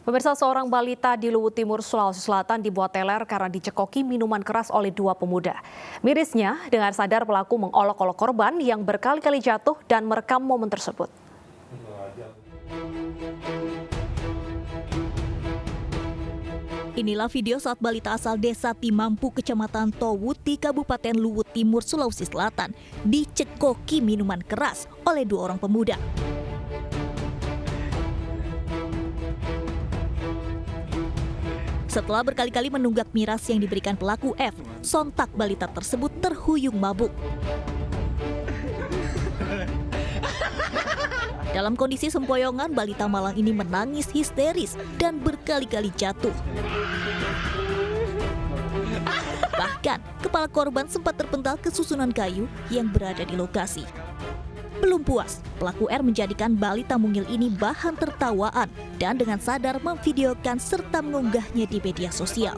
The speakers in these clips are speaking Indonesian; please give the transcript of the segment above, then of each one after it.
Pemirsa, seorang balita di Luwu Timur, Sulawesi Selatan dibuat teler karena dicekoki minuman keras oleh dua pemuda. Mirisnya, dengan sadar pelaku mengolok-olok korban yang berkali-kali jatuh dan merekam momen tersebut. Inilah video saat balita asal desa Timampu, Kecamatan Towuti, Kabupaten Luwu Timur, Sulawesi Selatan dicekoki minuman keras oleh dua orang pemuda. Setelah berkali-kali menunggak miras yang diberikan pelaku F, sontak balita tersebut terhuyung mabuk. Dalam kondisi sempoyongan, balita malang ini menangis histeris dan berkali-kali jatuh. Bahkan, kepala korban sempat terpental ke susunan kayu yang berada di lokasi. Belum puas, pelaku R menjadikan balita mungil ini bahan tertawaan dan dengan sadar memvideokan serta mengunggahnya di media sosial.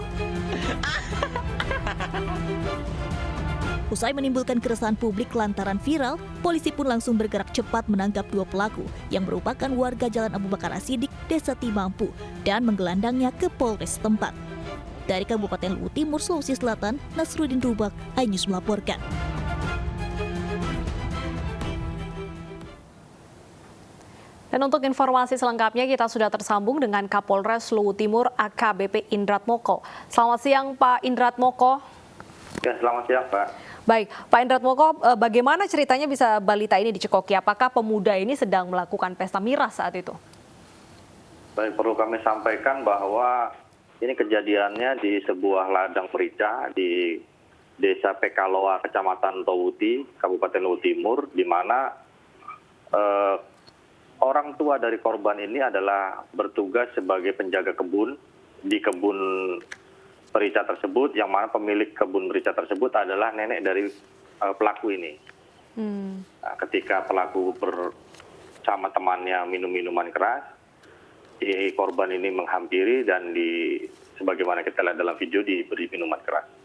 Usai menimbulkan keresahan publik lantaran viral, polisi pun langsung bergerak cepat menangkap dua pelaku yang merupakan warga Jalan Abu Bakar As-Siddiq, Desa Timampu, dan menggelandangnya ke Polres setempat. Dari Kabupaten Luwu Timur, Sulawesi Selatan, Nasruddin Rubak, iNews melaporkan. Dan untuk informasi selengkapnya kita sudah tersambung dengan Kapolres Luwu Timur AKBP Indrat Moko. Selamat siang Pak Indrat Moko. Ya, selamat siang Pak. Baik, Pak Indrat Moko, bagaimana ceritanya bisa balita ini dicekoki? Apakah pemuda ini sedang melakukan pesta miras saat itu? Baik, perlu kami sampaikan bahwa ini kejadiannya di sebuah ladang merica di Desa Pekaloa, Kecamatan Towuti, Kabupaten Luwu Timur, di mana orang tua dari korban ini adalah bertugas sebagai penjaga kebun di kebun merica tersebut, yang mana pemilik kebun merica tersebut adalah nenek dari pelaku ini. Nah, ketika pelaku bersama temannya minum minuman keras, si korban ini menghampiri dan sebagaimana kita lihat dalam video diberi minuman keras.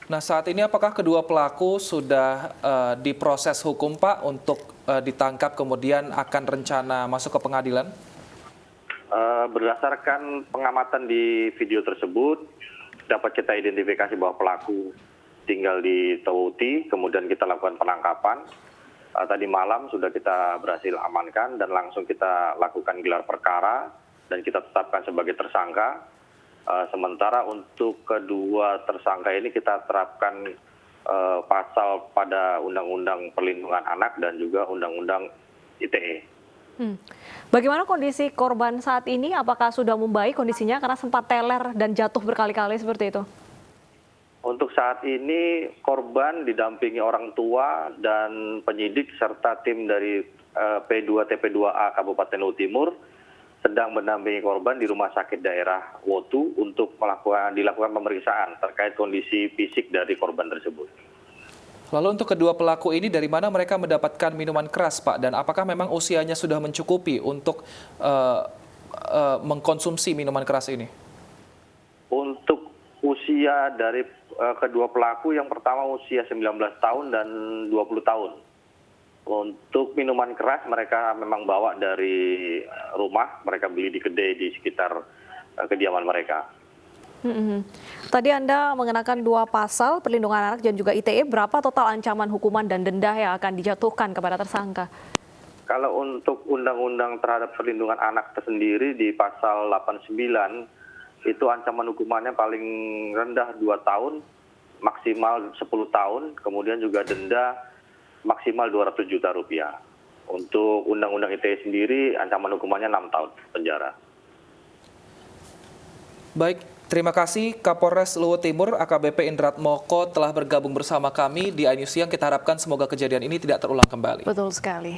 Nah, saat ini apakah kedua pelaku sudah diproses hukum, Pak, untuk ditangkap kemudian akan rencana masuk ke pengadilan? Berdasarkan pengamatan di video tersebut, dapat kita identifikasi bahwa pelaku tinggal di Towuti, kemudian kita lakukan penangkapan. Tadi malam sudah kita berhasil amankan dan langsung kita lakukan gelar perkara dan kita tetapkan sebagai tersangka. Sementara untuk kedua tersangka ini kita terapkan pasal pada Undang-Undang Perlindungan Anak dan juga Undang-Undang ITE. Bagaimana kondisi korban saat ini? Apakah sudah membaik kondisinya karena sempat teler dan jatuh berkali-kali seperti itu? Untuk saat ini korban didampingi orang tua dan penyidik serta tim dari P2 TP2A Kabupaten Luwu Timur sedang mendampingi korban di rumah sakit daerah Wotu untuk dilakukan pemeriksaan terkait kondisi fisik dari korban tersebut. Lalu untuk kedua pelaku ini dari mana mereka mendapatkan minuman keras, Pak? Dan apakah memang usianya sudah mencukupi untuk mengkonsumsi minuman keras ini? Untuk usia dari kedua pelaku, yang pertama usia 19 tahun dan 20 tahun. Untuk minuman keras mereka memang bawa dari rumah, mereka beli di kedai di sekitar kediaman mereka. Tadi Anda mengenakan dua pasal perlindungan anak dan juga ITE. Berapa total ancaman hukuman dan denda yang akan dijatuhkan kepada tersangka? Kalau untuk undang-undang terhadap perlindungan anak tersendiri di pasal 89, itu ancaman hukumannya paling rendah 2 tahun, maksimal 10 tahun, kemudian juga denda maksimal 200 juta rupiah. Untuk undang-undang ITE sendiri ancaman hukumannya 6 tahun penjara. Baik, terima kasih Kapolres Luwu Timur AKBP Indrat Moko telah bergabung bersama kami di iNews Siang. Kita harapkan semoga kejadian ini tidak terulang kembali. Betul sekali.